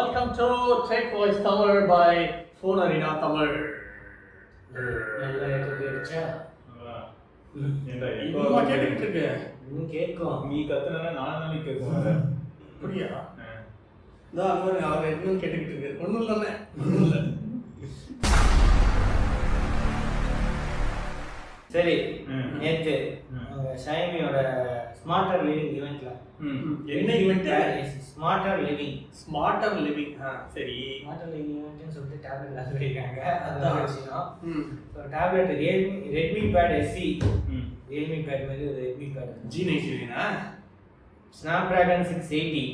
Welcome to Tech Voice Tamil by Phone Arena Tamil. நல்லா கேட்டுச்சா? ஏண்டா இதுவா கேட்டுக்கிட்டு இருக்கு? கேட்கும். நீ கத்துனா நானே கேட்கும். அப்படியா? இதான் அவர் இன்னும் கேட்டுக்கிட்டு இருக்கு. ஒன்றும் இல்லைண்ணே, ஒன்றும் இல்லை. சரி, நேற்று ஷைமியோட ஸ்மார்ட்டர் லிவிங் ஈவெண்ட்ல என்ன event? Smarter living. Smarter living. சரி, ஸ்மார்ட்டர் லிவிங் ஈவெண்ட்னு சொல்லிட்டு டேப்லெட் எல்லாம் சொல்லியிருக்காங்க. அதுதான் விஷயம். So tablet Redmi pad SE, Realme pad மாதிரி ஒரு Redmi bad G90 snap dragon 680.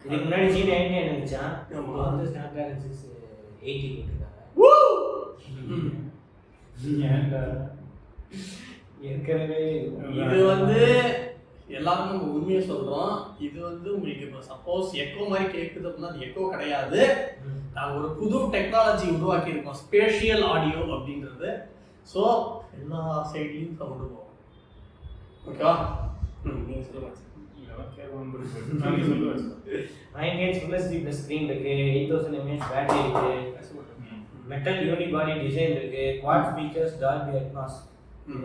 இதுக்கு முன்னாடி G90 இருந்துச்சான், இப்போ வந்து ஸ்னாப் டிராகன் 680 போட்டிருக்காங்க. ஏண்டா ஏற்கனவே இது வந்து எல்லாரும் நம்ம உண்மையை சொல்றோம். இது வந்து உங்களுக்கு இப்போ சப்போஸ் எக்கோ மாதிரி கேட்குது அப்படின்னா அது எக்கோ கிடையாது. நாங்கள் ஒரு புது டெக்னாலஜி உருவாக்கி இருக்கோம், ஸ்பேஷியல் ஆடியோ அப்படின்றது. ஸோ எல்லா சைட்லையும் சவுண்டு போகும். ஓகேவா? நீங்கள் சொல்லுங்கள். 9 inch Full HD plus screen இருக்கு, 8000 mAh பேட்டரி இருக்கு, மெட்டல் யூனிபாடி டிசைன் இருக்கு, குவாட் ஸ்பீக்கர்ஸ், டால்பி அட்மாஸ்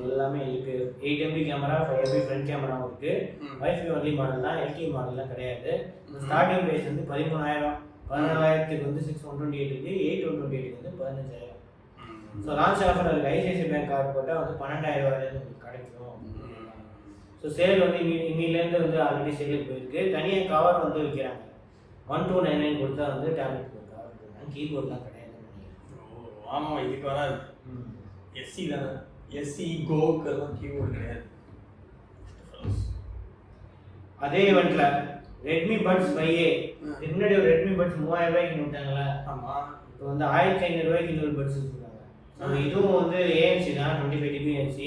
எல்லாமே இருக்கு. 8 MP கேமரா, 5 MP ஃப்ரண்ட் கேமராவும் இருக்கு. வைஃபை ஒன்லி மாடல் தான், LTE மாடல்லாம் கிடையாது. ஸ்டார்டிங் பிரைஸ் வந்து 13000, 14000க்கு வந்து 628 இருக்கு, 8128க்கு வந்து 15000. ஸோ லான்ச் ஆஃபர் இருக்கு. ஐசிஐசி பேங்க் கார்டு போட்டால் வந்து 12000 உங்களுக்கு கிடைக்கும். ஸோ சேல் வந்து இன்னிலேருந்து வந்து ஆல்ரெடி சேலுக்கு போயிருக்கு. தனியாக கவர் வந்து விற்கிறாங்க. 1299 கொடுத்தா வந்து டேப்லெட் கவர் கொடுக்குறாங்க. கீபோர்ட்லாம் கிடையாது. ஆமாம், இதுக்கு வராது. எஸ்சி தானே, எஸ்சி கோக்கெல்லாம் கீபோர்டு கிடையாது. அதே இவெண்ட்ல ரெட்மி பட்ஸ் 5A, முன்னாடி ஒரு ரெட்மி பட்ஸ் 3000 ரூபாய்க்கு விட்டாங்களா? ஆமாம், இப்போ வந்து 1500 ரூபாய்க்கு இன்னொரு பட்ஸ் கொடுக்குறாங்க. இதுவும் வந்து ANC தான், 25 dB ANC.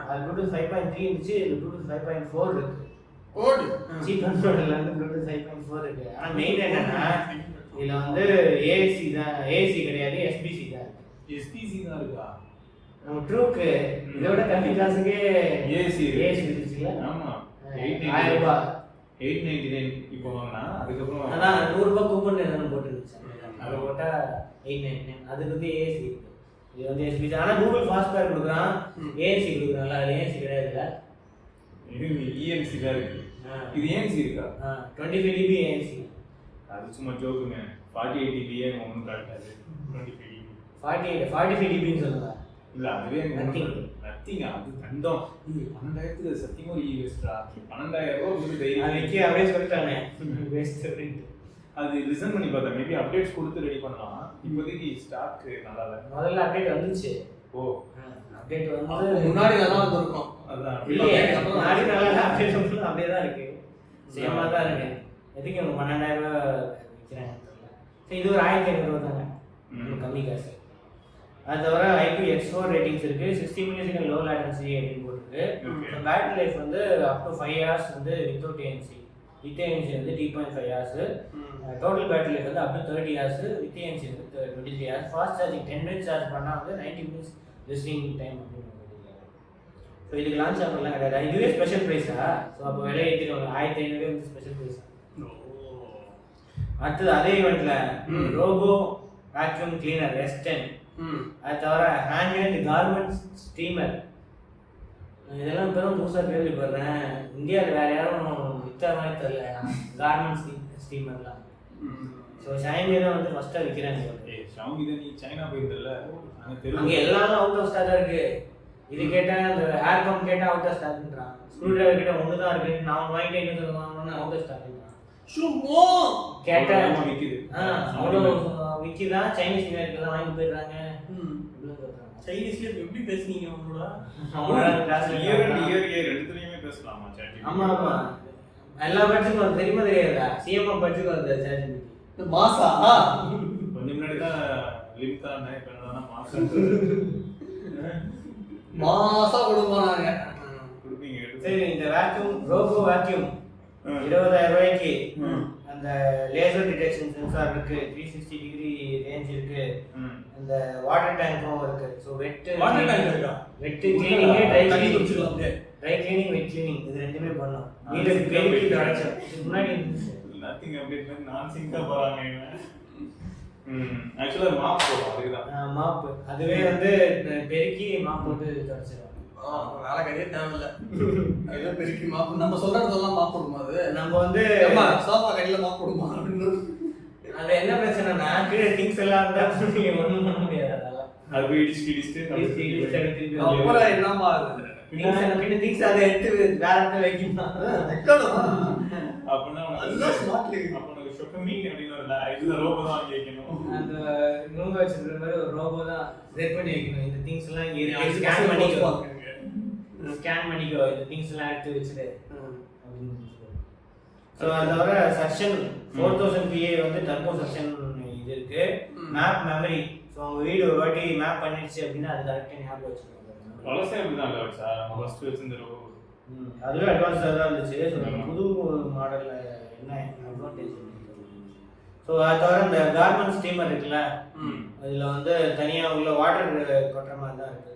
அது ப்ளூடூத் 5.3 இருந்துச்சு, இது ப்ளூடூத் 5.4 இருக்கு. ஓடு சீப் கண்ட்ரோல்ல வந்து ப்ளூடூத் 5.4 இருக்கு. ஆனால் மெயின் என்னன்னா இதில் வந்து ஏசி தான், ஏசி கிடையாது, எஸ்பிசி தான். எஸ்பிசி தான் இருக்கா? நம்ம ட்ரூக்கு இதோட கம்மி காசுக்கே ஏசி இருந்துச்சுல. ஆமா, 1000 ரூபாய் 899 இப்போ வாங்கினா. அதுக்கப்புறம் அதான் 100 ரூபாய் கூப்பன் எதுவும் போட்டுருந்துச்சு. அதை போட்டால் 899. அதுக்கு வந்து ஏசி இருக்கு, இது வந்து எஸ்பிசி. ஆனால் கூகுள் ஃபாஸ்ட்பேக் கொடுக்குறான், ஏசி கொடுக்குறான்ல, அது ஏசி கிடையாதுல்ல. இது இஎன்சி தான் இருக்கு. இது ஏஎன்சி இருக்கா? 25 dB ஏசி. அது சும்மா ஜோக்குங்க. 48 dB ஒன்றும் காட்டாது. 25 dB 45 dBன்னு சொல்லுங்க. இல்ல, அதுவே Nothing. நத்திங். அது தண்டம். இது 12000க்கு சத்தியமா வேஸ்டா. 12000 ரூபாய் வந்து தைரியம். அதுக்கே அப்படியே சொல்லிட்டானே வேஸ்ட் அப்படின்ட்டு. அது லிசன் பண்ணி பார்த்தா மேபி அப்டேட்ஸ் கொடுத்து ரெடி பண்ணலாம். இப்போதைக்கு ஸ்டாக் நல்லா இல்லை. முதல்ல அப்டேட் வந்துச்சு. ஓ, அப்டேட் வந்து முன்னாடி நல்லா வந்திருக்கும். அதான் இல்லையே, முன்னாடி நல்லா அப்டேட் வந்து அப்படியே தான் இருக்கு, சேமா தான் இருக்கு. எதுக்கு இவங்க 12000 ரூபாய் விற்கிறாங்க தெரியல. சரி, இது ஒரு 1500 ரூபா தாங்க, கம்மி காசு. அது தவிர IPX4 ரேட்டிங்ஸ் இருக்கு, 60 மினிட்ஸ் லோ லேட்டன்சி அப்படின்னு போட்டுருக்கு. பேட்டரி லைஃப் வந்து அப் டு 5 hours வந்து வித்தவுட் ANC. வித் ANC வந்து 3.5 hours. டோட்டல் பேட்டரி லைஃப் வந்து up to 30 hours. With ANC வந்து 23 hours. Fast charging 10 minutes charge பண்ணால் வந்து 90 minutes ரெஸ்டிங் டைம் அப்படின்னு. ஸோ இதுக்கு லான்ச் ஆஃபர்லாம் கிடையாது. இதுவே ஸ்பெஷல் ப்ரைஸா? ஸோ அப்போ விலை ஏற்றிடுவாங்க. 1500 வந்து ஸ்பெஷல் ப்ரைஸா? அடுத்தது அதே ஈவெண்ட்ல ரோபோ வேக்யூம் கிளீனர் S10, அது தவிர ஹேண்ட் கார்மெண்ட் ஸ்டீமர், இதெல்லாம் இப்போ தான் புதுசாக கேள்விப்படுறேன். இந்தியாவில் வேறு யாரும் விற்ற மாதிரி தெரியல கார்மெண்ட் ஸ்டீமர்லாம். ஸோ ஷைமி தான் வந்து ஃபஸ்ட்டாக விற்கிறாங்க. ஷாமி தான். நீ சைனா போயிருந்தல, அங்கே எல்லாமே அவுட் ஆஃப் ஸ்டாக் இருக்கு. இது கேட்டால் இந்த ஹேர் பம்ப் கேட்டால் அவுட் ஆஃப் ஸ்டாக்ன்றான். ஸ்க்ரூ டிரைவர் கிட்ட ஒன்று தான் இருக்கு, நான் வாங்கிட்டு இன்னும் வாங்கணும்னு அவுட் ஆஃப் ஸ்டாக்ன்றான். கேட்டால் விற்கிது. அவ்வளோ விற்கிதான். சைனீஸ் எல்லாம் வாங்கி போயிடுறாங்க. சைனீஸ்ல எப்படி பேசுனீங்க அவங்களோட? இயர் ரெண்டுத்துலயுமே பேசலாமா? ஆமா ஆமா, எல்லா பட்ஜெட்டும் அது தெரியுமா தெரியாதா? சிஎம் பட்ஜெட் வருது சார்ஜ் மாசா. கொஞ்சம் முன்னாடி தான் லிமிட் தான், இப்போ என்னன்னா மாசம் மாசா கொடுப்பாங்க கொடுப்பீங்க. சரி, இந்த வேக்யூம் ரோபோ வேக்யூம் 20000 ரூபாய்க்கு அந்த லேசர் டிடெக்ஷன் சென்சார் இருக்கு, 360 டிகிரி ரேஞ்ச் இருக்கு, அந்த வாட்டர் டேங்க்கும் இருக்கு. ஸோ வாட்டர் டேங்க் இருக்கா? வெட்டு கிளீனிங், ட்ரை தண்ணி கிளீனிங், குடிச்சுக்கலாம். ட்ரை கிளீனிங், வெட் கிளீனிங், இது ரெண்டுமே பண்ணலாம். நீங்க பெனிஃபிட் அடைச்சோம். முன்னாடி இருந்துச்சு. நத்திங் அப்டேட் பண்ணி நான் சிங்கா போறாங்க. ஆக்சுவலா மாப் போடும் அதுக்குதான். மாப் அதுவே வந்து பெருக்கி மாப் போட்டு தொடச்சிடும். வேலை கறியே தேவையில்லை. அதுவே பெருக்கி மாப்பு நம்ம சொல்றதெல்லாம் மாப் போடுமா? அது நம்ம வந்து சோஃபா கறியில மாப் போடுமா அப்படின்னு. அது என்ன பிரச்சனைனா கீழே திங்ஸ் எல்லாம் இருந்தா நீங்க ஒண்ணும் பண்ண முடியாது. அதெல்லாம் அது போய் இடிச்சு அப்புறம் என்னமா திங்ஸ் அதை எடுத்து வேற இடத்துல வைக்கணும். அப்படின்னா ரோபோ தான் வாங்கி வைக்கணும். அந்த நூங்க வச்சிருக்கிற மாதிரி ஒரு ரோபோ தான் செட் பண்ணி வைக்கணும். இந்த திங்ஸ் எல்லாம் இங்க ஸ்கேன் பண்ணிக்கோ, ஸ்கேன் பண்ணிக்கோ, இந்த திங்ஸ் எல்லாம் எடுத்து வச்சுட்டு அப்படின்னு. ஸோ அதோட செக்ஷன் 4000 PA வந்து டர்போ செக்ஷன் இது இருக்கு. Map memory. ஸோ உங்க வீடு ஒரு வாட்டி மேப் பண்ணிடுச்சு அப்படின்னா அது கரெக்டாக ஞாபகம் வச்சுக்கோங்க. பழசே அப்படிதான் இல்லை சார், ஃபர்ஸ்ட் வச்சிருந்தோம். அதுவே அட்வான்ஸாக தான் இருந்துச்சு. ஸோ புது மாடலில் என்ன அட்வான்டேஜ்? ஸோ அது தவிர இந்த கார்மெண்ட் ஸ்டீமர் இருக்குல்ல, அதில் வந்து தனியாக உள்ள வாட்டர் கொட்டுற மாதிரி தான் இருக்குது.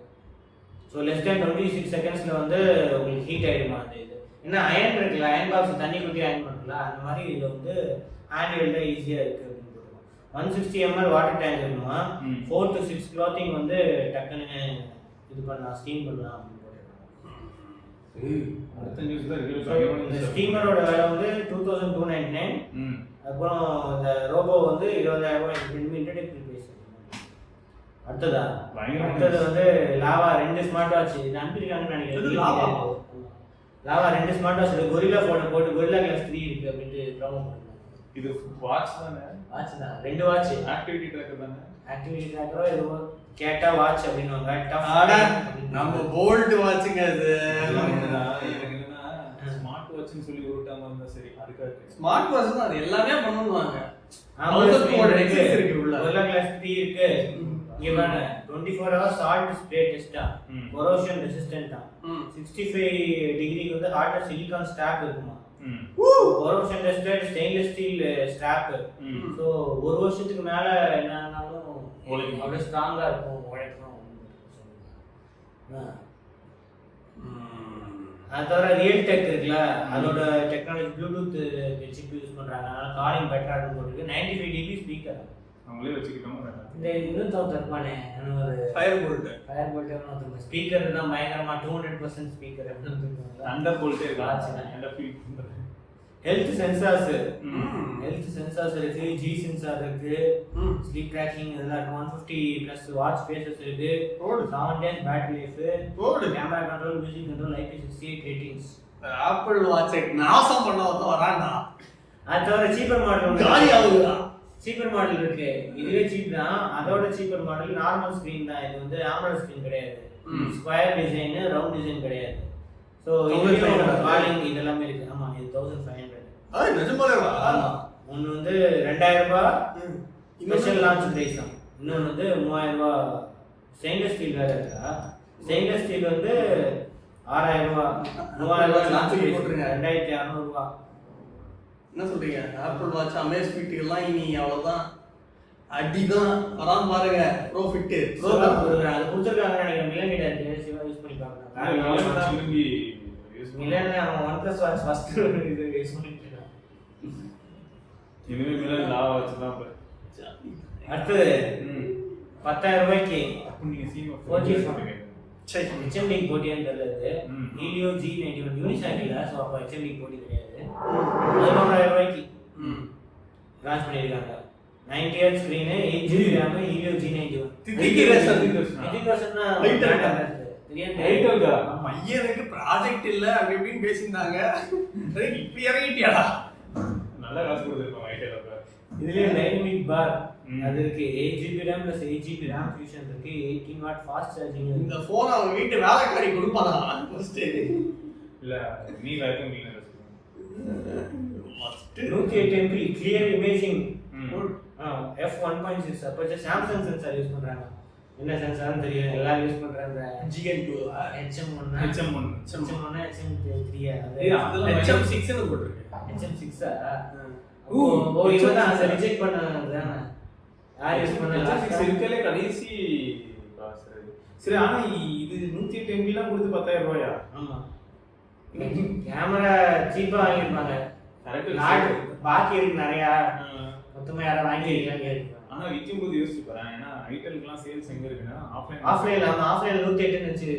ஸோ லெஸ் தேன் 26 செகண்ட்ஸில் வந்து உங்களுக்கு ஹீட் ஆகிடுமா அந்த இது. என்ன அயன் இருக்குல்ல, அயன் பாக்ஸ் தண்ணி குட்டி அயன் பண்ணல, அந்த மாதிரி இது வந்து ஹேண்டில்டாக ஈஸியாக இருக்குது அப்படின்னு போட்டுருவோம். 160 ml வாட்டர் டேங்க் இருக்கணுமா, 4 to 6 கிளாத்திங் வந்து டக்குன்னு இது பண்ணலாம், ஸ்டீம் பண்ணலாம் அப்படின்னு போட்டுருக்காங்க. இந்த ஸ்டீமரோட விலை வந்து 2299. அப்புறம் இந்த ரோபோ வந்து 20,000 ரூபாய் இன்ட்ரடக்டரி பிரைஸ். அடுத்தது வந்து லாவா 2 ஸ்மார்ட் வாட்ச் இது அனுப்பியிருக்காங்கன்னு நினைக்கிறேன். லாவா 2 ஸ்மார்ட் வாட்ச் இது கொரில்லா போட்டோ போட்டு கொரில்லா கிளாஸ் 3 இருக்கு அப்படின்ட்டு ப்ரோமோ பண்ணுறாங்க. இது வாட்ச் தானே? வாட்ச் தான், 2 வாட்ச். ஆக்டிவிட்டி ட்ராக்கர் தானே? ஆக்டிவிட்டி ட்ராக்கரோ ஏதோ கேட்டா வாட்ச் அப்படின்னுவாங்க. நம்ம போல்ட் வாட்சுங்க அது. ஸ்மார்ட் வாட்ச்னு சொல்லி ஒரு டைம் வந்தா சரி, அதுக்காக ஸ்மார்ட் வாட்ச் தான் அது எல்லாமே பண்ணுவாங்க. கொரில்லா கிளாஸ் 3 இருக்கு. இங்க பாருங்க 24 hours சால்ட் ஸ்ப்ரே டெஸ்டா, கொரோஷன் ரெசிஸ்டன்ட்டா, 65 டிகிரிக்கு வந்து ஹார்டர் சிலிகான் ஸ்ட்ராப் இருக்குமா, corrosion tested stainless steel strap. So ஒரு வருஷத்துக்கு மேல என்ன ஆனாலும் அவ்வளவு ஸ்ட்ராங்கா இருக்கும், உழைக்கும். அது தவிர ரியல் டெக் இருக்குல்ல, அதோட டெக்னாலஜி ப்ளூடூத் சிப் யூஸ் பண்றாங்க, அதனால காலிங் பெட்டரா இருக்கும் போட்டுருக்கு. 95 dB ஸ்பீக்கர் அவங்களே வச்சுக்கிட்டோம். இந்த இன்னும் தவிர்ப்பானே ஒரு ஃபயர் போல்ட் ஸ்பீக்கர் தான் பயங்கரமா 200% ஸ்பீக்கர் அப்படின்னு அண்டர் போல்ட்டே இருக்கு. ஹெல்த் சென்சார்ஸ் இருக்கு, ஜி சென்சார் இருக்கு, ஸ்லீப் ட்ராக்கிங் இதெல்லாம் இருக்கு. 150+ வாட்ச் ஃபேஸஸ் இருக்கு, 7 days battery life, camera control, music control, IP68 ratings. Apple watch நாசம் பண்ண வரான்டா. அது தவிர சீப்பர் மாடல் காலி ஆகுதா? சீப்பர் மாடல் இருக்கு, இதுவே சீப் தான். அதோட சீப்பர் மாடல் நார்மல் ஸ்கிரீன் தான். இது வந்து AMOLED ஸ்கிரீன் கிடையாது, ஸ்கொயர் டிசைன், ரவுண்ட் டிசைன் கிடையாது. சோ இதுல காலிங் இதெல்லாம் இருக்கு. ஆமா, இது 1500. நிஜமாலேவா? ஒன்னு வந்து 2000 ரூபாய் ஸ்பெஷல் லான்ச் பிரைஸ் தான். இன்னொன்னு வந்து 3000 ரூபாய். ஸ்டெயின்லெஸ் ஸ்டீல் வேற இருக்கா. ஸ்டெயின்லெஸ் ஸ்டீல் வந்து 6000 ரூபாய், 3000 ரூபாய் லான்ச் பிரைஸ் போட்டுருங்க. 2600 ரூபாய். என்ன சொல்றீங்க? ஆப்பிள் வாட்ச் அமேஸ்மெண்ட்டுக்கெல்லாம் இனி அவ்வளோதான், அடிதான் வராம பாருங்க. ப்ரோஃபிட் அது கொடுத்துருக்காங்க நினைக்கிறேன். மில்லன் யூஸ் பண்ணி பார்க்கலாம். மில்லன் அவன் OnePlus வாட்ச் ஃபர்ஸ்ட் இது யூஸ் பண்ணிட்டு இருக்கான். இனிமே மில்லன் லாவா வாட்ச் தான். அடுத்து 10,000 ரூபாய்க்கு நீங்க சீமா 4G போட்டுருக்கீங்க. சரி, HMD போட்டியான்னு தெரியல. Helio G91 யூனிசாக் இல்ல, ஸோ அப்போ HMD போட்டி கிடையாது. 11,000 ரூபாய்க்கு லான்ச் பண்ணியிருக்காங்க. 90Hz screen, 8GB RAM, Helio G91. பையனுக்கு ப்ராஜெக்ட் இல்ல அப்படி இப்படின்னு பேசியிருந்தாங்க. இப்ப இறங்கிட்டியாடா? நல்ல காசு கொடுத்துருக்கோம் ஐடியால. இதுலயே டைனமிக் பார் அது இருக்கு, 8GB RAM plus 8GB RAM fusion இருக்கு, 18 watt ஃபாஸ்ட் சார்ஜிங். இந்த போன் அவங்க வீட்டு வேலைக்காரி கொடுப்பானா ஃபர்ஸ்ட்? இல்ல நீ like me 108 MP clear imaging, f1.6 aperture. Samsung sensor use பண்றாங்க. என்ன சென்சார்னு தெரியும், எல்லாரும் யூஸ் பண்றாங்க. GN2 HM1 HM3 அதெல்லாம் HM6 னு போட்டுருக்கு. HM6 ஓ இவங்க அந்த ரிஜெக்ட் பண்ணாங்க. யார் யூஸ் பண்ணல? HM6 இருக்கலே கடைசி பாஸ். சரி, ஆனா இது 108 MB லாம் கொடுத்து 10,000 ரூபாயா? ஆமா, கேமரா சீப்பா வாங்கிருப்பாங்க. கரெக்ட். நாட் பாக்கி இருக்கு நிறைய. மொத்தமா யாராவது வாங்கிருக்காங்க கேட்குறாங்க. ஆனா விற்கும்போது யோசிச்சு பாரு, ஏன்னா ஐட்டலுக்குலாம் சேல்ஸ் எங்க இருக்குன்னா ஆஃப்லைன் 108 வச்சு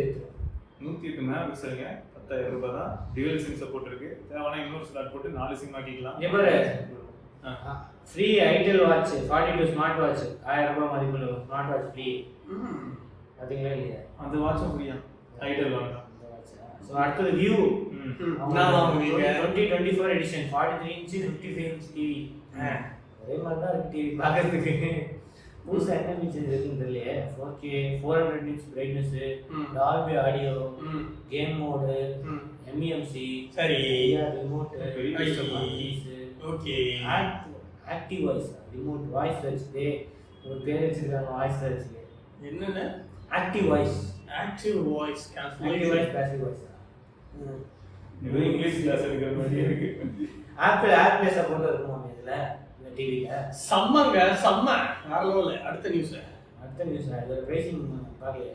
108 மெகா பிக்சலுங்க, 10,000 ரூபாய் தான். டியூவல் சிம் சப்போர்ட் இருக்கு. தேவையான இன்னொரு ஸ்லாட் போட்டு 4 சிம் ஆக்கிக்கலாம். Free itel watch 42 smart watch 1000 ரூபாய் மதிப்புள்ள ஸ்மார்ட் வாட்ச் ஃப்ரீ. பாத்தீங்களா இல்லையா? அந்த வாட்சும் ஃப்ரீயா ஐட்டல் வாங்க. சோ அடுத்து வியூ நான் வாங்குவீங்க 2024 எடிஷன் 43 இன்ச் 55 இன்ச் டிவி. ஒரே மாதிரி தான் இருக்கு டிவி பார்க்கிறதுக்கு. புதுசா என்ன ஃபீச்சர்ஸ் இருக்குன்னு தெரியல. 4K 400 nits brightness, Dolby audio, game mode, MEMC, சரி remote, okay, active voice, remote voice search. ஒரு பேர் வச்சிருக்காங்க வாய்ஸ் சர்ச். என்னன்னு? Active voice, active voice active voice, passive voice. இது இங்கிலீஷ் கிளாஸ் எடுக்கிற மாதிரி இருக்கு. ஆப்பிள் சப்போர்ட் இருக்குமா இதுல இந்த டிவில? செம்மங்க, செம்ம வேற லெவல். அடுத்த நியூஸ் இதோட பிரைசிங் பாக்கலையே.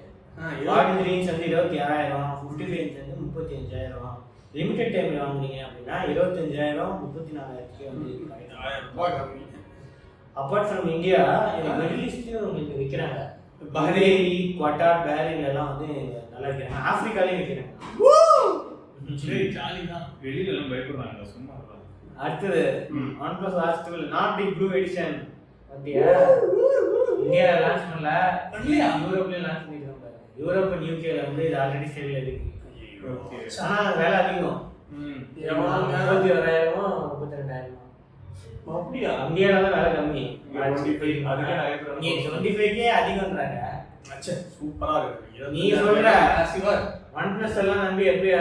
43 இன்ச் வந்து 26,000, 55 இன்ச் வந்து 35,000. லிமிடெட் டைம்ல வாங்குனீங்க அப்படின்னா 25,000 34,000 வந்து 1000 ரூபாய் கம்மி. அப்பார்ட் ஃப்ரம் இந்தியா மிடில் ஈஸ்ட்லயும் உங்களுக்கு விற்கிறாங்க. பஹ்ரைன், குவாட்டார், பஹ்ரைன்ல எல்லாம் வந்து நல்லா விற்கிறாங்க. ஆப்பிரிக்காலயும் விற்கிறாங்க. ஜாலி தான். வெளியில எல்லாம் பயப்படுறாங்க சும்மா. அடுத்தது OnePlus Watch 12 Nordic blue edition. அப்படியே இந்தியால லான்ச் பண்ணல, யூரோப்ல லான்ச் பண்ணிருக்காங்க. யூரோப் அண்ட் யூகேல வந்து இது ஆல்ரெடி சேல்ல இருக்கு. ஓகே. ஆனா விலை அதிகம். எவ்வளவுங்க? 31,000 32,000. அப்படியா? இந்தியால தான் விலை கம்மி. 25 அதுக்கு நிறைய பேர் நீ 25 அதிகம்ன்றாங்க. அச்சே சூப்பரா இருக்கு. நீ சொல்ற சிவர் OnePlus எல்லாம் நம்பி எப்படி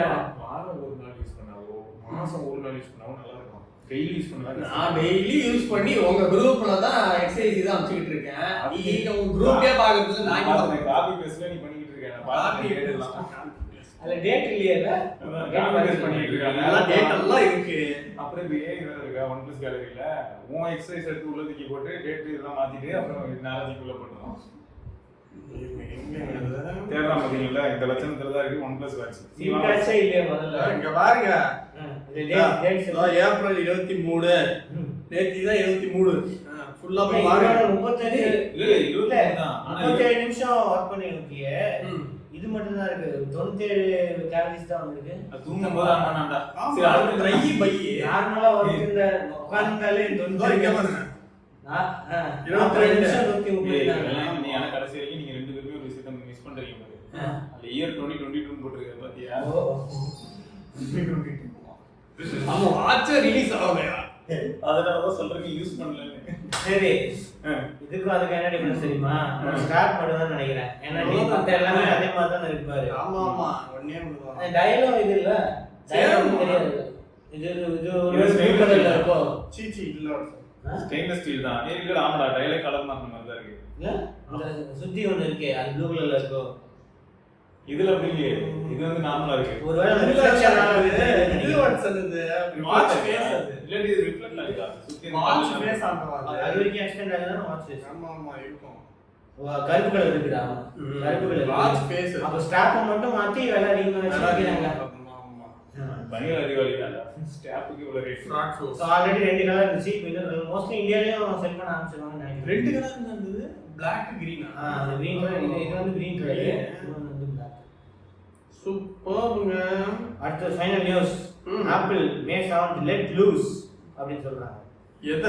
வாரம் ஒரு நாள் யூஸ் பண்ணாவோ மாசம் ஒரு நாள் யூஸ் பண்ணாவோ நல்லா இருக்கும். டெய்லி யூஸ் பண்ணலாம். நான் டெய்லி யூஸ் பண்ணி உங்க குரூப்ல தான் எக்ஸசைஸ் தான் அனுப்பிச்சிட்டு இருக்கேன். நீங்க உங்க குரூப்பே பாக்குறதுல நான் காபி பேஸ்ல நீ பண்ணிட்டு இருக்க. நான் பாத்து கேட்டலாம். அதுல டேட் இல்லையேல காபி பேஸ் பண்ணிட்டு இருக்காங்க. எல்லாம் டேட் எல்லாம் இருக்கு. அப்புறம் இந்த ஏஐ வேற இருக்கா OnePlus கேலரியில. உன் எக்ஸசைஸ் எடுத்து உள்ள தூக்கி போட்டு டேட் இதெல்லாம் மாத்திட்டு அப்புறம் நாலஞ்சுக்குள்ள போட்டுறோம். தேடுறா பாத்தீங்களா? இந்த லட்சணத்துல தான் இருக்கு OnePlus Watch. சீக்கிரச்சே இல்லையே முதல்ல. இங்க பாருங்க. இது டேட் ஏப்ரல் 23. நேத்தி தான் 23. ஃபுல்லா போய் பாருங்க. 35 இல்ல 23 தான். ஆனா 37 நிமிஷம் வர்க் பண்ணிருக்கீங்க. இது மட்டும் தான் இருக்கு. 97 கேலரிஸ் தான் வந்திருக்கு. அது தூங்கும்போது ஆமாடா. சரி அடுத்து ட்ரை பை. நார்மலா வர்க் இந்த உட்கார்ந்தாலே 90 நான் 22 நிமிஷம் 130 எல்லாம் நீ ஆனா கடைசி வரைக்கும் நீங்க ரெண்டு பேருமே ஒரு விஷயத்தை மிஸ் பண்றீங்க பாரு. அந்த இயர் 2022 போட்டுருக்க பாத்தியா? ஆமா வாட்ச் ரிலீஸ் ஆகலையா? அதனால தான் சொல்றேன் யூஸ் பண்ணலன்னு. சரி இதுக்கு அதுக்கு என்ன டிஃபரன்ஸ் தெரியுமா? ஸ்டார்ட் பண்ணுதான் நினைக்கிறேன். ஏன்னா நீ மத்த எல்லாமே அதே மாதிரி தான் இருப்பாரு. ஆமா ஆமா ஒண்ணே ஒண்ணுதான். டயலாக் இது இல்ல. டயலாக் தெரியாது. இது ஒரு ஸ்பீட் கலர்ல இருக்கும். சீச்சி இல்ல. ஸ்டெயின்லெஸ் ஸ்டீல் தான். இல்ல ஆமாடா டயலாக் கலர் மாத்த மாதிரி தான் இருக்கு. இல்ல அந்த சுத்தி ஒன்னு இருக்கே அது ப்ளூ கலர்ல இருக்கும். இதுல அப்படி இல்லையே. இது வந்து நார்மலா இருக்கு. ஒருவேளை ரிஃப்ளெக்ஷனால இது வாட்ஸ் அது வாட்ச் ஃபேஸ் அது. இல்ல இது ரிஃப்ளெக்ட் ஆகுதா? சுத்தி வாட்ச் ஃபேஸ் ஆண்டவா அது வரைக்கும் எக்ஸ்டெண்ட் ஆகுதுன்னா வாட்ச் ஃபேஸ். ஆமா ஆமா இருக்கும். கருப்பு கலர் இருக்குடா. கருப்பு கலர் வாட்ச் ஃபேஸ். அப்ப ஸ்டாப் மட்டும் மாத்தி வேலை அதிகமா வச்சிருக்காங்க. ஆமா பயங்கர அறிவாளிடா. ஸ்டாப்புக்கு இவ்வளவு rate. Fraud show. So already ரெண்டு கலர் இருந்துச்சு. இப்போ இன்னும் மோஸ்ட்லி இந்தியாலயும் செல் பண்ண ஆரம்பிச்சிருவாங்கன்னு நினைக்கிறேன். ரெண்டு கலர் இருந்தது. Black green. அது green கலர் இது வந்து green கலர். இது வந்து black. சூப்பர்ங்க. அடுத்து ஃபைனல் நியூஸ். ஆப்பிள் மே 7 லெட் லூஸ் அப்படி சொல்றாங்க. எத?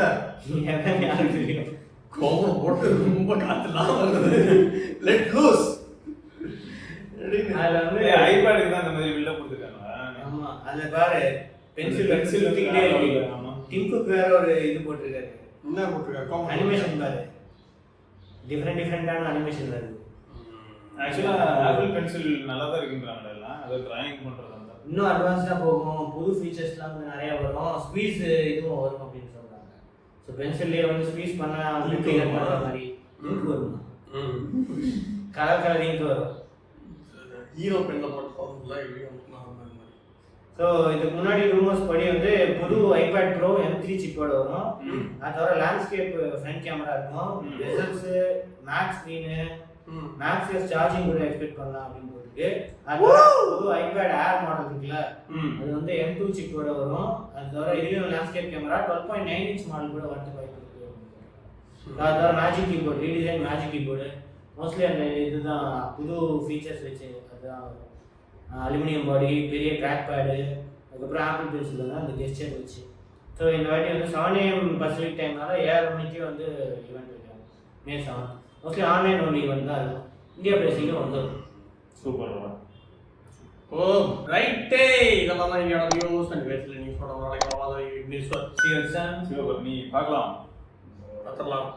எதை யாருக்கு தெரியும்? கோவம் போட்டு ரொம்ப காத்துலாம் வருது. Let loose. அதுல வந்து ஐபேடுக்கு தான் இந்த மாதிரி பில்ல கொடுத்துருக்காங்களா? ஆமா அதுல பாரு பென்சில் சுத்திக்கிட்டே இருக்கு. ஆமா டிம் குக் வேற ஒரு இது போட்டுருக்காரு. என்ன போட்டுருக்காங்க? அனிமேஷன் பாரு. டிஃபரெண்டான அனிமேஷன் வருது. ஆக்சுவலா ஆப்பிள் பென்சில் நல்லா தான் இருக்குன்றாங்க எல்லாம். அது டிராயிங் பண்றதா இருந்தா இன்னும் அட்வான்ஸ்டா போகும். புது ஃபீச்சர்ஸ்லாம் வந்து நிறைய வரும். ஸ்குவீஸ் இதுவும் வரும் அப்படின்னு சொல்றாங்க. சோ பென்சில்லே வந்து ஸ்குவீஸ் பண்ணா வந்து கிளியர் பண்ற மாதிரி இங்க் வரும். கலர் இங்க் வரும். ஹீரோ பென்ல போட்டு பாருங்களா இப்படி வந்து மாதிரி. சோ இதுக்கு முன்னாடி ரூமர்ஸ் படி வந்து புது ஐபேட் ப்ரோ M3 சிப்போட வரும். அது தவிர லேண்ட்ஸ்கேப் ஃப்ரண்ட் கேமரா இருக்கும். ரிசல்ட்ஸ் மேக்ஸ் ஸ்கிரீன் மேக்ஸியஸ் சார்ஜிங் கூட எக்ஸ்பெக்ட் பண்ணலாம் அப்படின்னு போட்டுருக்கு. அது புது ஐபேட் ஏர் மாடல் இருக்குல்ல அது வந்து M2 சிப்போட வரும். அது தவிர இதுலயும் லேண்ட்ஸ்கேப் கேமரா 12.9 இன்ச் மாடல் கூட வரதுக்கு வாய்ப்பு இருக்கு. அதாவது magic keyboard, redesign magic keyboard. Mostly அந்த இதுதான் புது ஃபீச்சர்ஸ் வச்சு, அதுதான் அலுமினியம் பாடி, பெரிய ட்ராக் பேடு, அதுக்கப்புறம் ஆப்பிள் பென்சில் தான் அந்த கெஸ்டர் வச்சு. ஸோ இந்த வாட்டி வந்து 7 AM பசிபிக் டைம்னால 7 மணிக்கு வந்து ஈவெண்ட் வைக்கிறாங்க May 7. Mostly online only event தான் இருக்கும். இந்தியா பிளேசிங்கும் வந்துடும். சூப்பர். ஓ ரைட்டே, இதெல்லாம் தான் என்னோட நியூஸ் அண்ட் வேஸ்ட்ல நியூஸோட வரலாம். நீ பார்க்கலாம். பார்த்துடலாம்.